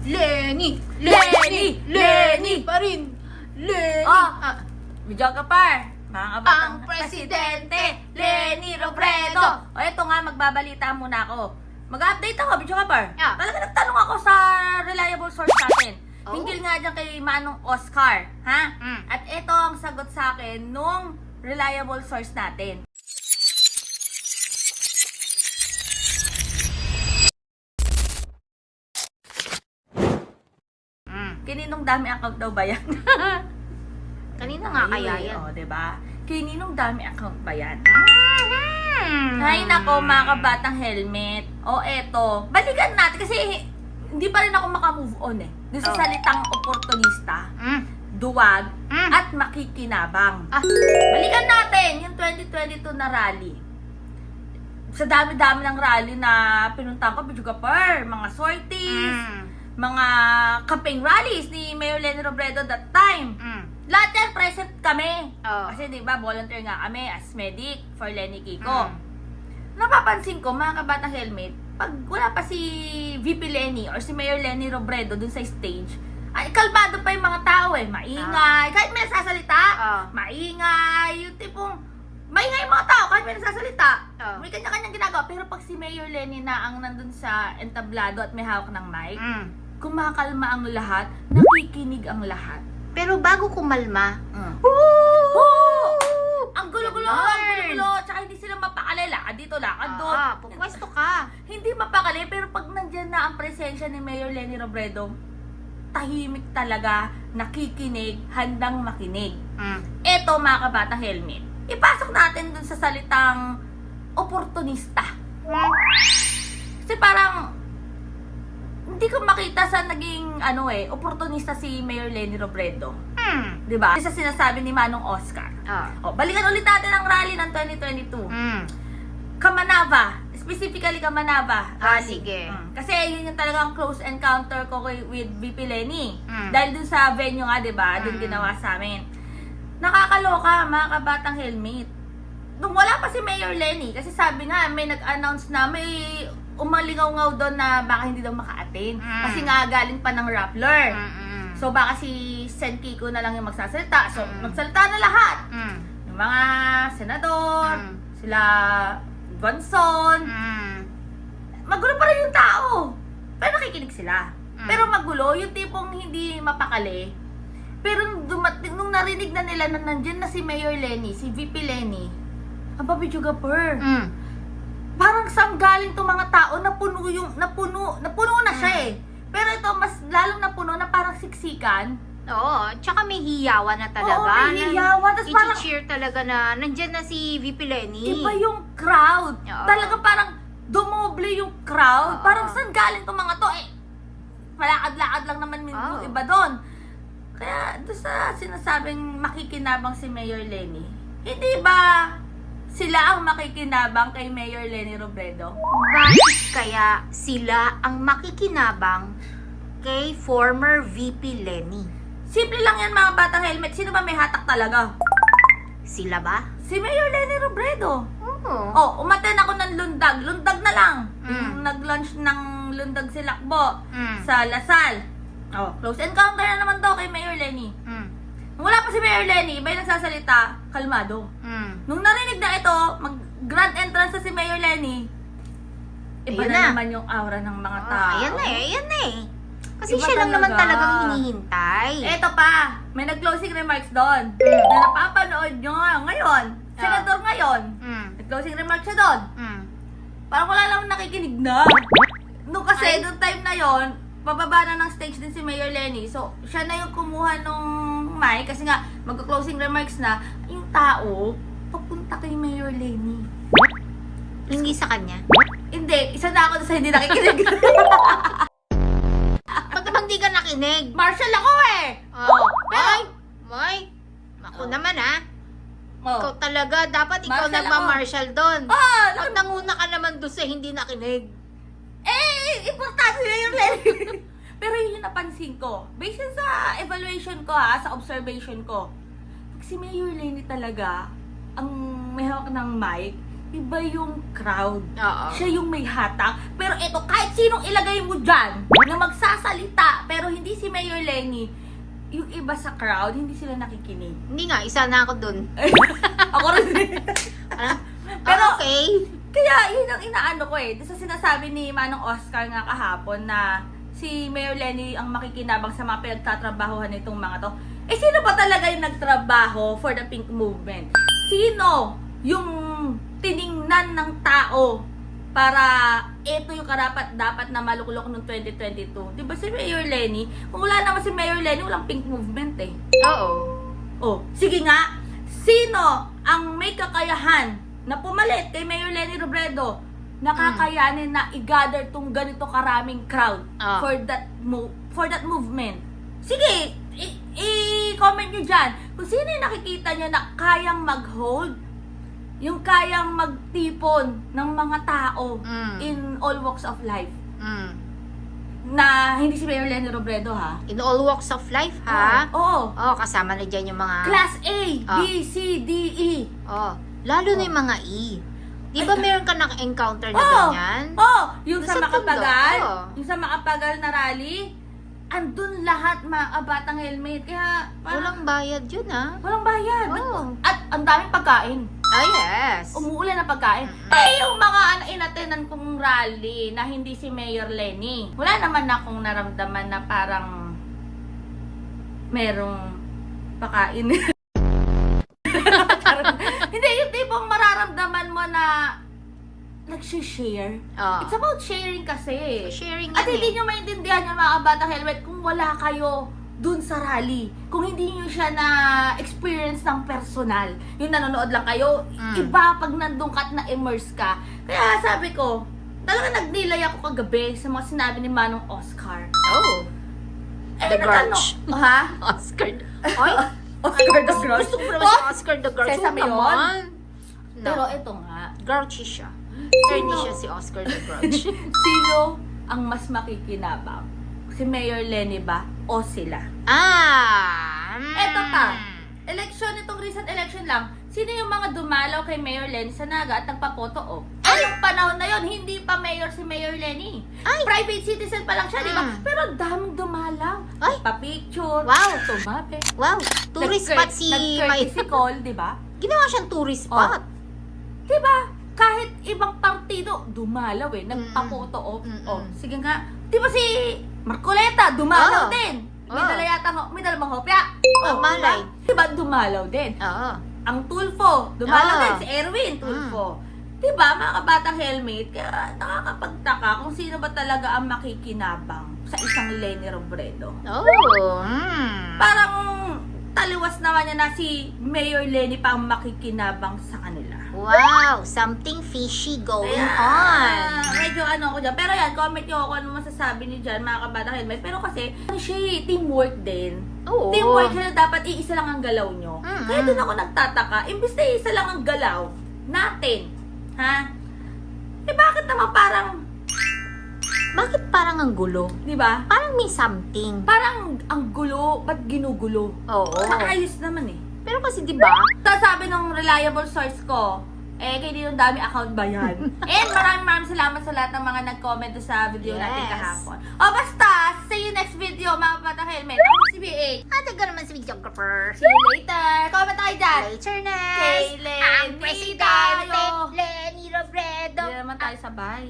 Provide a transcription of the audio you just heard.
Lenny! Pa rin. Lenny! Video ka par. Mga kabatang Ang presidente, Lenny Robredo. O eto nga, magbabalita muna ako. Mag-update ako, video ka par. Yeah. Talaga nagtanong ako sa reliable source natin. Oh? Hinggil nga dyan kay Manong Oscar. Ha? Mm. At ito ang sagot sa akin nung reliable source natin. Kininong dami account daw ba yan? Kanina nga kaya yan. O, diba? Kininong dami account ba yan? Mm. Hay nako, mga kabatang helmet. O eto, balikan natin kasi hindi pa rin ako makamove on eh. Doon sa Oh. salitang oportunista, duwag, at makikinabang. Balikan natin yung 2022 na rally. Sa dami-dami ng rally na pinuntahan ko, Bidjugapar, mga sorties, mga campaign rallies ni Mayor Lenny Robredo that time. Lahat yan present kami. Oh. Kasi 'di ba, volunteer nga kami as medic for Lenny Kiko. Napapansin ko, mga kabatang helmet, pag wala pa si VP Lenny or si Mayor Lenny Robredo dun sa stage, ay kalmado pa yung mga tao eh. Maingay. Kahit may nasasalita, maingay. Yung tipong, maingay yung mga tao kahit may nasasalita. May kanya-kanyang ginagawa. Pero pag si Mayor Lenny na ang nandun sa entablado at may hawak ng mic, kumakalma ang lahat, nakikinig ang lahat. Pero bago kumalma, Ang gulo-gulo, tsaka hindi sila mapakali. Lakad dito, lakad doon. pupwesto ka. Hindi mapakali, pero pag nandyan na ang presensya ni Mayor Lenny Robredo, tahimik talaga, nakikinig, handang makinig. Eto, mga kabatang helmet, ipasok natin dun sa salitang oportunista. Kasi parang hindi ko makita sa naging oportunista si Mayor Lenny Robredo. 'Di ba? Isa sinasabi ni Manong Oscar. Balikan ulit natin ang rally ng 2022. Kamanava, specifically Kamanava rally. Sige. Kasi yun yung talagang close encounter ko with VP Lenny. Dahil dun sa venue nga, 'di ba? Dun ginawa sa amin. Nakakaloka, mga kabatang helmet. Nung wala pa si Mayor Lenny, kasi sabi nga, may nag-announce na may umalingaw-ngaw doon na baka hindi daw maka-attend. Kasi nga galing pa ng Rappler. So baka si Sen Kiko na lang yung magsasalita. So magsalita na lahat. Yung mga senador, sila Gonson. Magulo pa rin yung tao. Pero nakikinig sila. Pero magulo, yung tipong hindi mapakali. Pero nung narinig na nila na nandyan na si Mayor Lenny, si VP Lenny, ang Bidjugapar. Parang saan galing itong mga tao na napuno na siya eh. Pero ito, mas lalong napuno na parang siksikan. Oo, tsaka may hiyawan na talaga. Oo, may hiyawan. Tapos parang, i-cheer talaga na nandyan na si VP Lenny. iba yung crowd. Oo. Talaga parang dumoble yung crowd. Oo. Parang saan galing itong mga to eh. Palakad-lakad lang naman yung iba doon. Kaya doon sa sinasabing makikinabang si Mayor Lenny, hindi ba sila ang makikinabang kay Mayor Lenny Robredo? Bakit kaya sila ang makikinabang kay former VP Lenny? Simple lang yan, mga batang helmet. Sino ba may hatak talaga? Sila ba? Si Mayor Lenny Robredo. Oo. Umaten ako ng lundag. Lundag na lang. Yung nag-launch ng lundag si Lakbo sa Lasal. Close encounter na naman daw kay Mayor Lenny. Nung wala pa si Mayor Lenny, iba yung nagsasalita, kalmado. Nung narinig na ito, mag-grand entrance na si Mayor Lenny, iba Ayun na na. naman yung aura ng mga tao. Ayan na eh. Kasi Iba siya lang naman talaga. talagang hinihintay. Eto pa, may nag-closing remarks doon na napapanood nyo ngayon. Senador ngayon, nag-closing remarks siya doon. Parang wala lang nakikinig na. No, kasi noong time na yon, pababa na ng stage din si Mayor Lenny. So, siya na yung kumuha nung mic kasi nga mag-closing remarks na yung tao papunta kay Mayor Lenny. Hindi sa kanya. Hindi, isa na ako sa hindi nakikinig. Ba't naman di ka nakinig? Marshall ako eh. Moy, ako naman Oh. Ikaw talaga, dapat ikaw Marshal nagma-marshal doon. Ah, Pag nanguna ka naman doon sa hindi nakinig. Importante na yung Lenny. Pero yun yung napansin ko. Based sa evaluation ko sa observation ko. Pag si Mayor Lenny talaga, ang may hawak ng mic, iba yung crowd. Oo. Siya yung may hatak. Pero eto, kahit sinong ilagay mo dyan na magsasalita Mayor Lenny, yung iba sa crowd, hindi sila nakikinig. Hindi nga, isa na ako dun. Ako rin. Pero, Pero, okay. Kaya, yun ang inaano ko eh. Sa sinasabi ni Manong Oscar nga kahapon na si Mayor Lenny ang makikinabang sa mga pinagtatrabahuhan nitong mga to. Eh, sino ba talaga yung nagtrabaho for the pink movement? Sino yung tiningnan ng tao para ito yung karapat-dapat na maluklok noong 2022? Diba si Mayor Lenny? Kung wala naman si Mayor Lenny, walang pink movement eh. Oo. Oh, sige nga. Sino ang may kakayahan na pumalit kay Mayor Lenny Robredo na kakayanin na i-gather tong ganito karaming crowd for that movement? Sige, i-comment nyo dyan kung sino yung nakikita nyo na kayang mag-hold, yung kayang magtipon ng mga tao in all walks of life. Na hindi si Mayor Lenny Robredo ha. In all walks of life, ha? Oo. Oo, kasama na dyan yung mga... Class A, B, C, D, E. Oo. Lalo na yung mga E. Di ba meron ka naka-encounter na Oo. ganyan? Yung Doon sa sa Makapagal, Tondo, oo. yung sa Makapagal na rally, andun lahat mga batang helmet. Kaya Walang bayad yun, ha? walang bayad. Oo. At ang daming pagkain. Ah, yes. Umuulan na pagkain. Eh, yung mga inatenan kong rally na hindi si Mayor Lenny, wala naman akong naramdaman na parang merong pakain. Hindi, yung tipong mararamdaman mo na nagsishare. Oo. It's about sharing kasi. Sharing At yan hindi eh. nyo maintindihan yung mga kabatang helmet kung wala kayo dun sa rally. Kung hindi nyo siya na experience ng personal. Yung nanonood lang kayo, iba pag nandun ka at na-immerse ka. Kaya sabi ko, talaga nagnilay ako kagabi sa mga sinabi ni Manong Oscar. Oh. The Grouch. Ha? Oscar. Oy. Oscar the Grouch. Gusto ko naman si Oscar the Grouch. Sesame Oo yun? naman. No. Pero ito nga, Grouchy siya. Pero hindi siya si Oscar the Grouch. sino ang mas makikinabang? Si Mayor Lenny ba o sila? Eto pa, election, itong recent election lang, sino yung mga dumalaw kay Mayor Lenny sa Naga at nagpapoto op? Anong panahon na yon, hindi pa mayor si Mayor Lenny. Ay! Private citizen pa lang siya, di ba? Pero daming dumalaw. Ay! Pa-picture. Wow! Tumape. Wow! Tourist spot si May... si Cole, di ba? Ginawa siyang tourist spot. Di ba? Kahit ibang partido, dumalaw eh. Nagpapoto op. Oh, sige nga. Di ba si Marcoleta, dumalaw din. May dala yata, may dala bang hopya? Malay. Diba dumalaw din? Oo. Ang Tulfo, dumalaw Oo. din. Si Erwin Tulfo. Diba, mga kabatang helmet, kaya nakakapagtaka kung sino ba talaga ang makikinabang sa isang Lenny Robredo. Oh. Parang taliwas naman niya na si Mayor Lenny pa ang makikinabang sa kanila. Wow! Something fishy going on. Medyo ano ako dyan. Pero yan, comment nyo ako ano masasabi niyo dyan, mga kabatang helmet. Pero kasi, ano siya eh, teamwork din. Oo. Teamwork siya na dapat iisa lang ang galaw nyo. Kaya doon ako nagtataka, imbis na iisa lang ang galaw natin, ha? Eh bakit naman parang, Bakit parang ang gulo? di ba? Parang may something. Parang ang gulo, ba't ginugulo? Oo. Maayos naman eh. Pero kasi di ba? Sabi ng reliable source ko, kaya yung dami account ba yan? And maraming salamat sa lahat ng mga nag-comment sa video natin kahapon. O basta, see you next video, mga Batang Helmet. Ako si BH. Ate ka naman si videographer. See you later. Comment tayo dyan. Later na. Kay Lenny Ang presidente, tayo. Lenny Robredo. Hindi naman tayo sabay.